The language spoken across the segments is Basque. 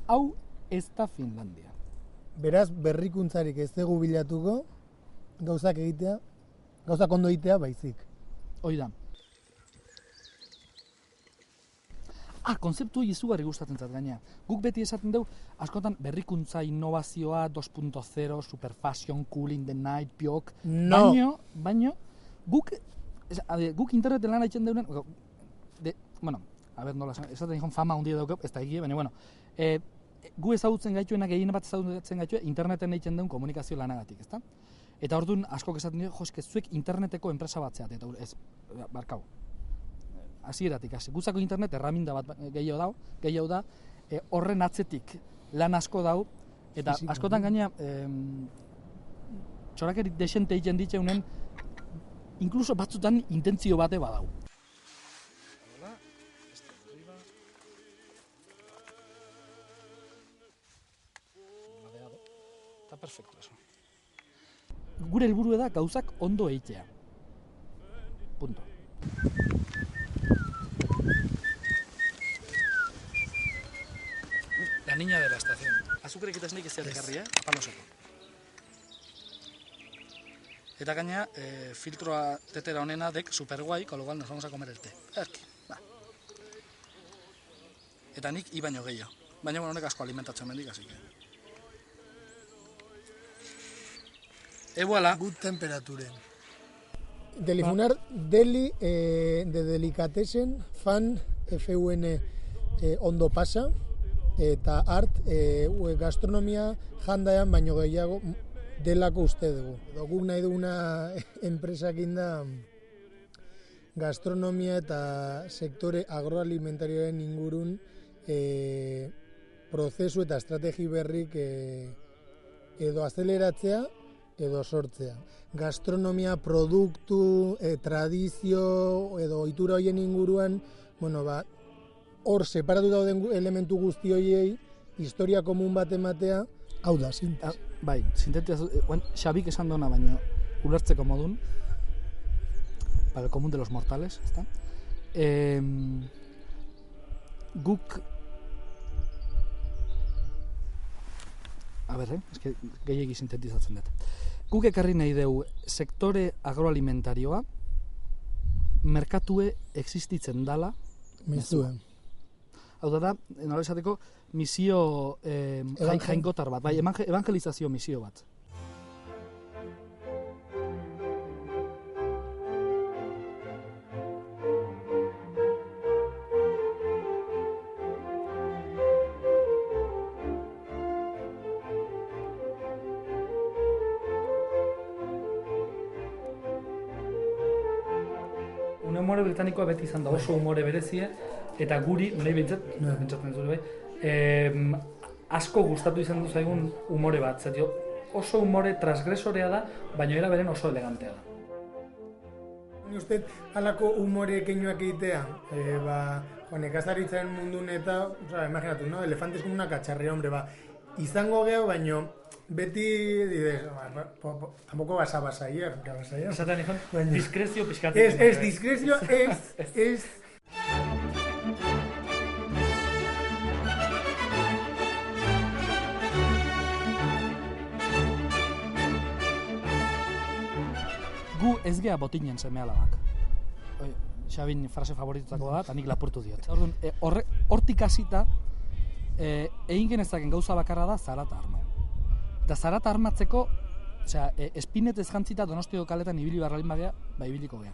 hau ez da Finlandia. Beraz, berrikuntzarik ez dugu bilatuko, gauzak egitea, gauzak ondo egitea baizik. Hoi da. Konzeptu hori izugarri gustatzen zait gaina. Guk beti esaten dugu, askotan berrikuntza, innovazioa, 2.0, super fashion, cool in the night, biok, No. baino, guk interneten lan haitzen deunen, nola, esaten dikon fama hundia daukau, ez da egie, baina, gu ezagutzen gaituenak, gehien bat ezagutzen gaitue, interneten egiten duen komunikazio lanagatik, ezta? Eta orduan askok esaten dira, eske zuek interneteko enpresa bat zeat, eta ez, barkau. Hasieratik hasi. Guzako internet erraminda bat gehiago da, horren atzetik lan asko dau, eta askotan gaina txorakerik desente egiten ditzeunen, inkluso batzutan intentzio bate badau. Está perfecto eso. Gure helburua da gauzak ondo egitea. Punto. La niña de la estación. Azukrerik eta esneik ez ziat ekarri, apaloseko. Eta gaina, filtroa tetera honena dek superguai, con lo cual nos vamos a comer el té. Va. Eta nik i baino gehiago. Baina honek asko alimentatzen mendik, así que. Voilà. Good temperature. Delifunar Deli de Delicatessen, Fan, FUN ondo pasa, eta art gastronomia jandaian baino gehiago delako uste dugu. Guk nahi duguna enpresakin da gastronomia eta sektore agroalimentarioaren ingurun prozesu eta estrategi berrik edo azeleratzea edo sortzea. Gastronomia, produktu, tradizio edo ohitura horien inguruan, hor separatu dauden elementu guzti horiei historia komun bat ematea, hau da, sintesi. Bai, Xabik esan dona baino ulertzeko modun, para el común de los mortales, ezta? Guk eske gehiegi sintetizatzen dut. Guk ekarri nahi dugu sektore agroalimentarioa merkatue existitzen dala mezuen. Hau da, nola esateko, misio jainkotar bat, bai, evangelizazio misio bat. Umore britanikoa beti izan da oso umore berezie, eta guri, nahi bentsatzen zure bai, asko gustatu izan du zaigun umore bat, zetio, oso umore transgresorea da, baina era beren oso elegantea da. Ni uste, halako umore keinoak egitea, nekazaritzaren mundun eta, imaginatu, no? Elefantes como una cacharrea, hombre, izango geho, baino, beti, tampoco vas ayer. Esaten izan, diskrezio pixkatik. Ez, diskrezio, ez. Gu ez gea botinen seme-alabak. Xabin frase favoritutako da, eta nik lapurtu diot. Hortik hasita, egin genezaken gauza bakarra da zarata arma. Eta zarata armatzeko, espinetez jantzita Donostiko kaletan ibili barralin bagea, ibiliko gea.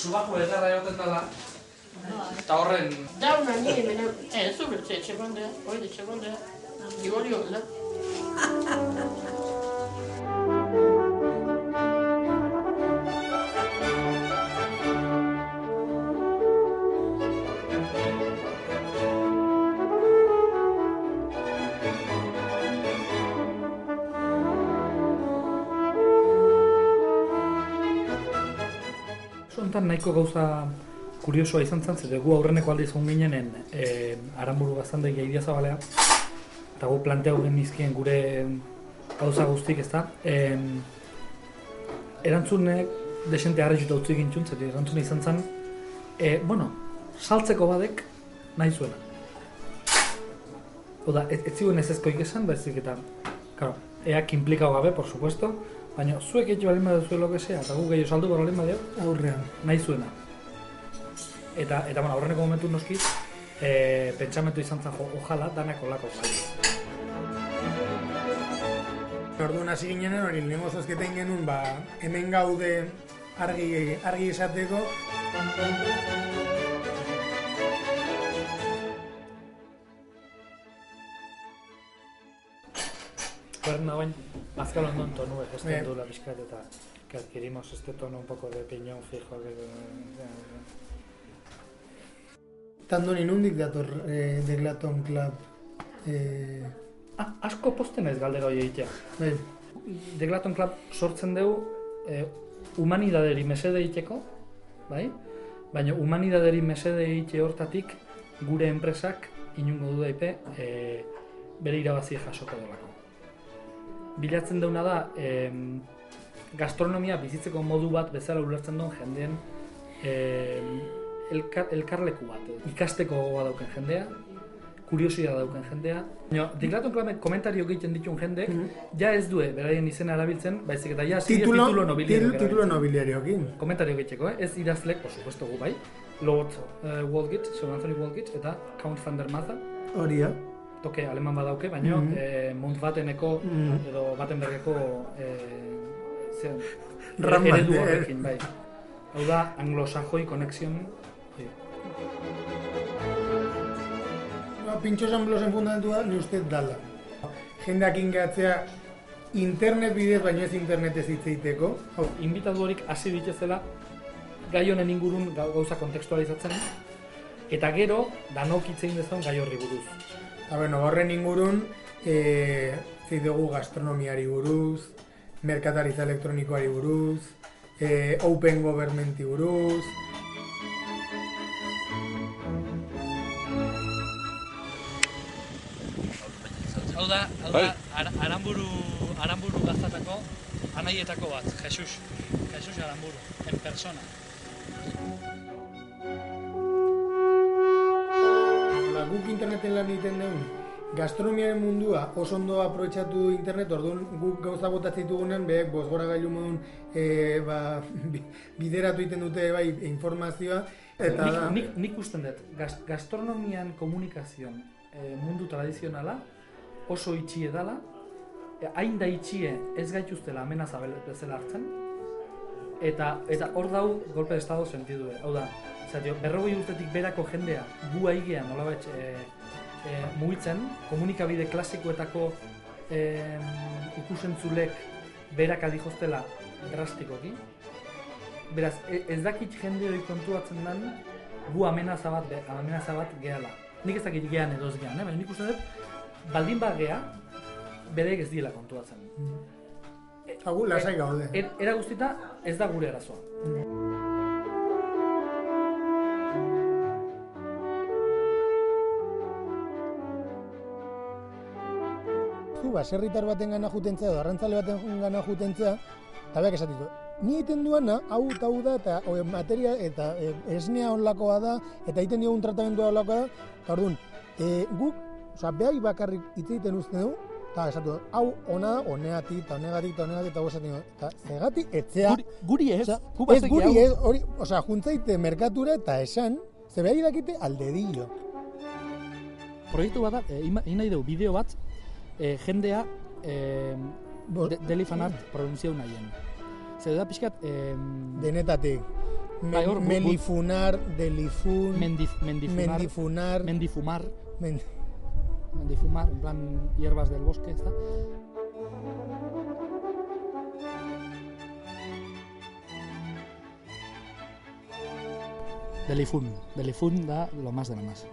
Subako edarra egoten dela, Eta horren... Dauna ni hemen, zu bertze etxekondea, hori etxekondea, igori hola. Zontan nahiko gauza kuriosoa izan zen, zede gu aurreneko aldiz hon ginenen Aranburu gaztandegia Idiazabalea, eta gu planteau genizkien gure gauza guztik, ezta? Erantzunek desente harritxuta utzi gintxun, zede erantzune izan zen, saltzeko badek nahi zuena. Oda, ez ziguen ez ezkoik esan, baizik eta, claro, eak implikau gabe, por supuesto, baina zuek etxe balin baduzu lo que sea, eta gu gehiago saldu balin badeo, aurrean, nahi zuena. Eta aurreneko momentu noski, pentsamentu izan zen ojala danak olako gali. Orduan hasi ginenen hori, lehenko zozketen genuen, hemen gaude argi esateko. Cuerna bain, azkal ondon tonu egesten duela bizkat eta que adquirimos este tono un poco de piñón fijo. Tandoni, nondik dator Deglaton Club? Asko posten ez galdera hori egitea. Deglaton Club sortzen dugu humanidaderi mesede egiteko, bai? Baina humanidaderi mesede egite hortatik gure enpresak inungo du daipe bere irabazi jasoko delako. Bilatzen deuna da, gastronomia bizitzeko modu bat bezala ulertzen duen jendeen elkarleku bat. Ikasteko gogoa dauken jendea, kuriosia dauken jendea. Deglaton Cluben komentario egiten dituen jendek, ja ez due beraien izena erabiltzen, baizik eta ja titulo nobiliario. Titulo nobiliarioekin. Komentario egiteko, ez idazlek, por supuesto gu bai, Lord Walgett, Sir Anthony Walgett, eta Count van der Matha. Horia. Toke aleman badauke, baina Mountbatteneko edo Battenbergeko eredu horrekin, bai. Hau da, anglosajoi konexion. Pintxo Sanblosen fundamentua ni uste dala. Jendeak ingatzea internet bidez, baina ez internetez hitz egiteko. Inbitatu horik hasi ditezela gai honen ingurun gauza kontekstualizatzen, eta gero danok hitz egin dezagun gai horri buruz. Horren ingurun, dugu gastronomiari buruz, merkataritza elektronikoari buruz, open governmenti buruz. Hau da, Aranburu gaztatako anaietako bat, Jesus Aranburu, en persona. Guk interneten lan egiten dugun, gastronomiaren mundua oso ondo aprobetxatu internet, orduan guk gauza botatzen ditugunen, bosgora gailu modun bideratu egiten dute informazioa. Nik usten dut, gastronomian komunikazioan mundu tradizionala oso itxie dela, hain da itxie ez gaituztela amenaza bezala hartzen, eta hor dau golpe de estado sentidue, hau da. Berrogei urtetik berako jendea gu aigean nolabait mugitzen, komunikabide klasikoetako ikusentzulek berak adijostela drastikoki. Beraz, ez dakit jende hori kontuatzen den gu amenaza bat gehala. Nik ez dakit gehan edo ez gehan, baina nik uste dut, baldin bat geha, berek ez diela kontuatzen. Gu lasai gaude. Era guztita ez da gure arazoa. Baserritar baten gana jutentzea edo arrantzale baten gana jutentzea, eta beak esatitu, ni egiten duana, hau eta hau da, eta materia, eta esnea onlakoa da, eta egiten diogun tratamendua onlakoa da, eta orduan, guk, behai bakarrik hitz egiten uste du, eta esatu, hau ona da, honegatik, eta honegatik, eta hau esaten du, eta zegatik, etzea... Guri ez, ez guri ez, hori, juntzaite merkatura eta esan, ze behai dakite aldedillo. Proiektu bat da, egin nahi dugu bideo bat, jendea Deli Fan Art produziau nahien. Zer da pixkat... Denetatik. Bai, hor, melifunar, delifun, mendifunar, mendifumar, mendifumar, en plan hierbas del bosque, ¿está? Delifun da lo más de lo más.